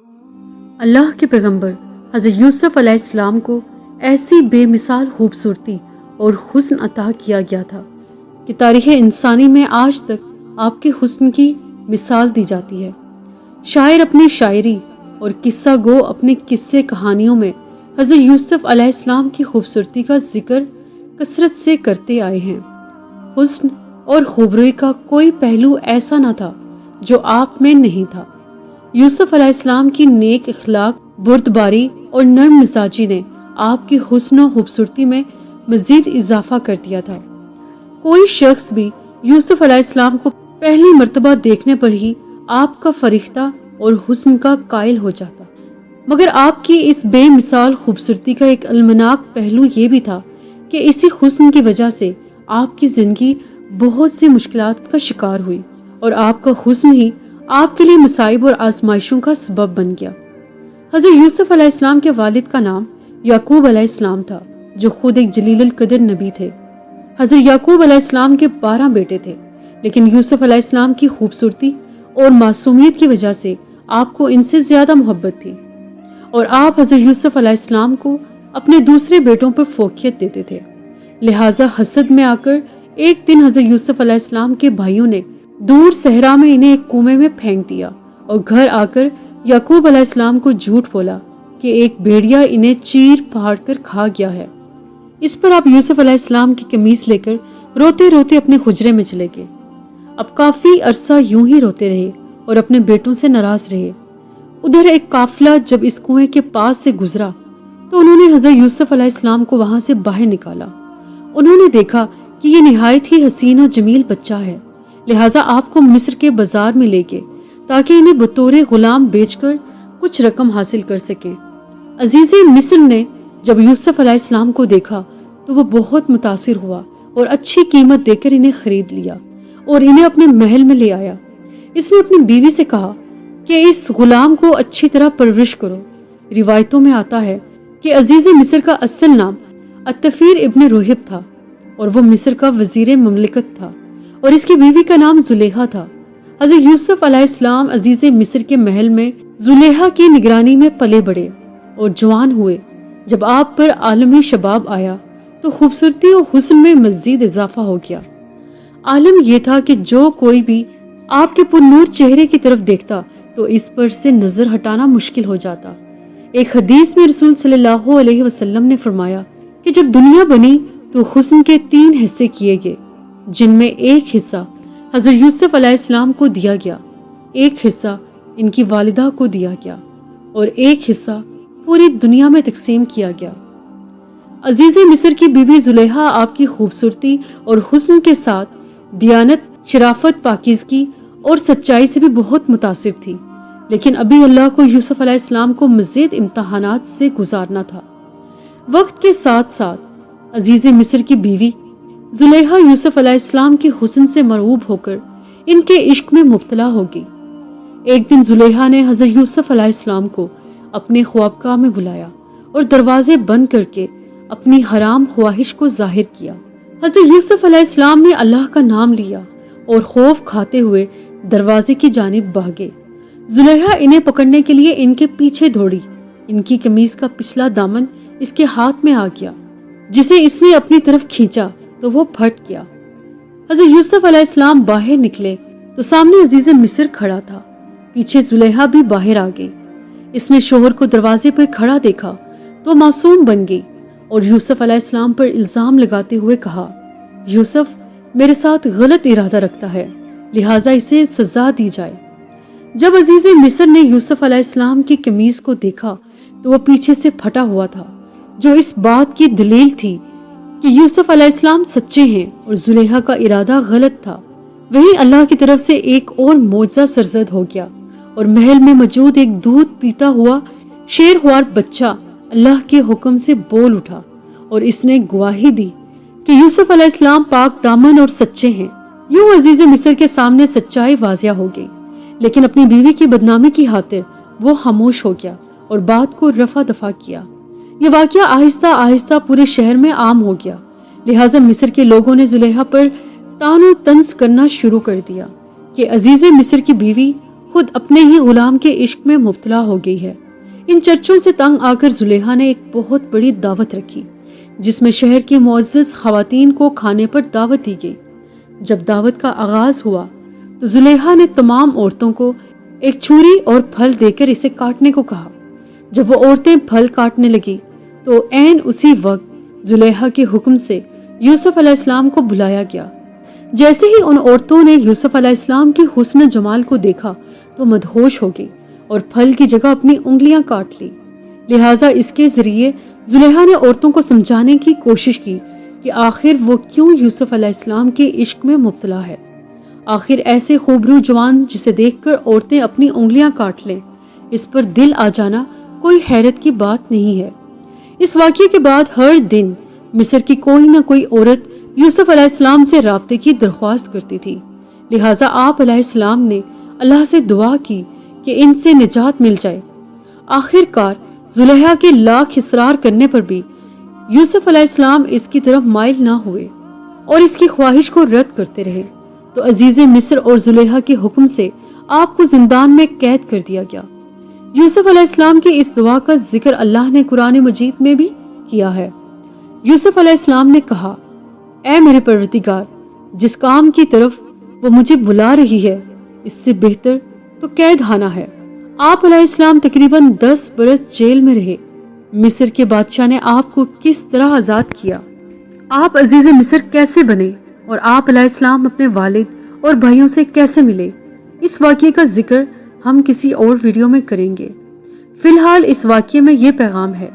اللہ کے پیغمبر حضرت یوسف علیہ السلام کو ایسی بے مثال خوبصورتی اور حسن عطا کیا گیا تھا کہ تاریخ انسانی میں آج تک آپ کے حسن کی مثال دی جاتی ہے۔ شاعر اپنی شاعری اور قصہ گو اپنے قصے کہانیوں میں حضرت یوسف علیہ السلام کی خوبصورتی کا ذکر کثرت سے کرتے آئے ہیں۔ حسن اور خوبروئی کا کوئی پہلو ایسا نہ تھا جو آپ میں نہیں تھا۔ یوسف علیہ السلام کی نیک اخلاق، بردباری اور نرم مزاجی نے آپ کی حسن و خوبصورتی میں مزید اضافہ کر دیا تھا۔ کوئی شخص بھی یوسف علیہ السلام کو پہلی مرتبہ دیکھنے پر ہی آپ کا فریختہ اور حسن کا قائل ہو جاتا، مگر آپ کی اس بے مثال خوبصورتی کا ایک المناک پہلو یہ بھی تھا کہ اسی حسن کی وجہ سے آپ کی زندگی بہت سی مشکلات کا شکار ہوئی اور آپ کا حسن ہی آپ کے لیے مصائب اور آزمائشوں کا سبب بن گیا۔ حضرت یوسف علیہ السلام کے والد کا نام یعقوب علیہ السلام تھا، جو خود ایک جلیل القدر نبی تھے۔ حضرت یعقوب علیہ السلام کے 12 بیٹے تھے، لیکن یوسف علیہ السلام کی خوبصورتی اور معصومیت کی وجہ سے آپ کو ان سے زیادہ محبت تھی، اور آپ حضرت یوسف علیہ السلام کو اپنے دوسرے بیٹوں پر فوقیت دیتے تھے۔ لہٰذا حسد میں آ کر ایک دن حضرت یوسف علیہ السلام کے بھائیوں نے دور صحرا میں انہیں ایک کنویں میں پھینک دیا اور گھر آ کر یعقوب علیہ السلام کو جھوٹ بولا کہ ایک بھیڑیا انہیں چیر پھاڑ کر کھا گیا ہے۔ اس پر آپ یوسف علیہ السلام کی قمیص لے کر روتے روتے اپنے حجرے میں چلے گئے۔ اب کافی عرصہ یوں ہی روتے رہے اور اپنے بیٹوں سے ناراض رہے۔ ادھر ایک قافلہ جب اس کنویں کے پاس سے گزرا تو انہوں نے حضرت یوسف علیہ السلام کو وہاں سے باہر نکالا۔ انہوں نے دیکھا کہ یہ نہایت ہی حسین و جمیل بچہ ہے، لہٰذا آپ کو مصر کے بازار میں لے گئے تاکہ انہیں بطور غلام بیچ کر کچھ رقم حاصل کر سکیں۔ عزیز مصر نے جب یوسف علیہ السلام کو دیکھا تو وہ بہت متاثر ہوا اور اچھی قیمت دے کر انہیں خرید لیا اور انہیں اپنے محل میں لے آیا۔ اس نے اپنی بیوی سے کہا کہ اس غلام کو اچھی طرح پرورش کرو۔ روایتوں میں آتا ہے کہ عزیز مصر کا اصل نام الطفیل ابن روہب تھا اور وہ مصر کا وزیر مملکت تھا، اور اس کی بیوی کا نام زلیخا تھا۔ حضرت یوسف علیہ السلام عزیز مصر کے محل میں زلیخا کی نگرانی میں پلے بڑھے اور جوان ہوئے۔ جب آپ پر عالمی شباب آیا تو خوبصورتی اور حسن میں مزید اضافہ ہو گیا۔ عالم یہ تھا کہ جو کوئی بھی آپ کے پرنور چہرے کی طرف دیکھتا تو اس پر سے نظر ہٹانا مشکل ہو جاتا۔ ایک حدیث میں رسول صلی اللہ علیہ وسلم نے فرمایا کہ جب دنیا بنی تو حسن کے 3 حصے کیے گئے، جن میں ایک حصہ حضرت یوسف علیہ السلام کو دیا گیا، ایک حصہ ان کی والدہ کو دیا گیا اور ایک حصہ پوری دنیا میں تقسیم کیا گیا۔ عزیز مصر کی بیوی زلیخا آپ کی خوبصورتی اور حسن کے ساتھ دیانت، شرافت، پاکیزگی اور سچائی سے بھی بہت متاثر تھی، لیکن ابھی اللہ کو یوسف علیہ السلام کو مزید امتحانات سے گزارنا تھا۔ وقت کے ساتھ ساتھ عزیز مصر کی بیوی زلیخا یوسف علیہ السلام کے حسن سے مرعوب ہو کر ان کے عشق میں مبتلا ہو گئی۔ ایک دن زلیخا نے حضرت یوسف علیہ السلام کو اپنے خوابگاہ میں بلایا اور دروازے بند کر کے اپنی حرام خواہش کو ظاہر کیا۔ حضرت یوسف علیہ السلام نے اللہ کا نام لیا اور خوف کھاتے ہوئے دروازے کی جانب بھاگے۔ زلیخا انہیں پکڑنے کے لیے ان کے پیچھے دوڑی۔ ان کی قمیص کا پچھلا دامن اس کے ہاتھ میں آ گیا، جسے اس نے اپنی طرف کھینچا تو وہ پھٹ گیا۔ حضرت یوسف علیہ السلام باہر نکلے تو سامنے عزیز مصر کھڑا تھا، پیچھے زلیخا بھی باہر آ گئی۔ اس نے شوہر کو دروازے پر کھڑا دیکھا تو معصوم بن گئی اور یوسف علیہ السلام پر الزام لگاتے ہوئے کہا، یوسف میرے ساتھ غلط ارادہ رکھتا ہے، لہٰذا اسے سزا دی جائے۔ جب عزیز مصر نے یوسف علیہ السلام کی قمیص کو دیکھا تو وہ پیچھے سے پھٹا ہوا تھا، جو اس بات کی دلیل تھی کہ یوسف علیہ السلام سچے ہیں اور زلیخا کا ارادہ غلط تھا۔ وہیں اللہ کی طرف سے ایک اور معجزہ سرزد ہو گیا اور محل میں موجود ایک دودھ پیتا ہوا شیرخوار بچہ اللہ کے حکم سے بول اٹھا اور اس نے گواہی دی کہ یوسف علیہ السلام پاک دامن اور سچے ہیں۔ یوں عزیز مصر کے سامنے سچائی واضح ہو گئی، لیکن اپنی بیوی کی بدنامی کی خاطر وہ خاموش ہو گیا اور بات کو رفع دفع کیا۔ یہ واقعہ آہستہ آہستہ پورے شہر میں عام ہو گیا، لہٰذا مصر کے لوگوں نے زلیخا پر طعن و طنز کرنا شروع کر دیا کہ عزیز مصر کی بیوی خود اپنے ہی غلام کے عشق میں مبتلا ہو گئی ہے۔ ان چرچوں سے تنگ آ کر زلیخا نے ایک بہت بڑی دعوت رکھی جس میں شہر کی معزز خواتین کو کھانے پر دعوت دی گئی۔ جب دعوت کا آغاز ہوا تو زلیخا نے تمام عورتوں کو ایک چھری اور پھل دے کر اسے کاٹنے کو کہا۔ جب وہ عورتیں پھل کاٹنے لگی تو عین اسی وقت زلیخا کے حکم سے یوسف علیہ السلام کو بلایا گیا۔ جیسے ہی ان عورتوں نے یوسف علیہ السلام کے حسن جمال کو دیکھا تو مدہوش ہو گئی اور پھل کی جگہ اپنی انگلیاں کاٹ لی۔ لہٰذا اس کے ذریعے زلیخا نے عورتوں کو سمجھانے کی کوشش کی کہ آخر وہ کیوں یوسف علیہ السلام کے عشق میں مبتلا ہے۔ آخر ایسے خوبرو جوان جسے دیکھ کر عورتیں اپنی انگلیاں کاٹ لیں، اس پر دل آ جانا کوئی حیرت کی بات نہیں ہے۔ اس واقعے کے بعد ہر دن مصر کی کوئی نہ کوئی عورت یوسف علیہ السلام سے رابطے کی درخواست کرتی تھی۔ لہٰذا آپ علیہ السلام نے اللہ سے دعا کی کہ ان سے نجات مل جائے۔ آخر کار زلیخا کے لاکھ اصرار کرنے پر بھی یوسف علیہ السلام اس کی طرف مائل نہ ہوئے اور اس کی خواہش کو رد کرتے رہے، تو عزیز مصر اور زلیخا کے حکم سے آپ کو زندان میں قید کر دیا گیا۔ یوسف علیہ السلام کی اس دعا کا ذکر اللہ نے قرآن مجید میں بھی کیا ہے۔ یوسف علیہ السلام نے کہا، اے میرے پروردگار، جس کام کی طرف وہ مجھے بلا رہی ہے اس سے بہتر تو قید خانہ ہے۔ آپ علیہ السلام تقریباً 10 برس جیل میں رہے۔ مصر کے بادشاہ نے آپ کو کس طرح آزاد کیا، آپ عزیز مصر کیسے بنے اور آپ علیہ السلام اپنے والد اور بھائیوں سے کیسے ملے، اس واقعے کا ذکر ہم کسی اور ویڈیو میں کریں گے۔ فی الحال اس واقعے میں یہ پیغام ہے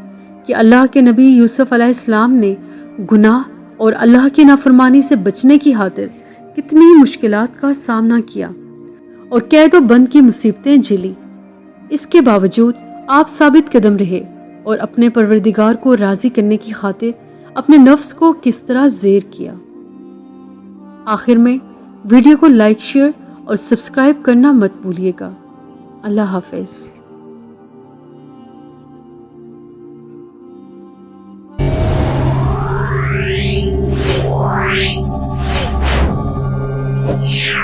کہ اللہ کے نبی یوسف علیہ السلام نے گناہ اور اللہ کی نافرمانی سے بچنے کی خاطر کتنی مشکلات کا سامنا کیا اور قید و بند کی مصیبتیں جھیلی۔ اس کے باوجود آپ ثابت قدم رہے اور اپنے پروردگار کو راضی کرنے کی خاطر اپنے نفس کو کس طرح زیر کیا۔ آخر میں ویڈیو کو لائک، شیئر اور سبسکرائب کرنا مت بھولیے گا۔ اللہ حافظ۔ Yeah.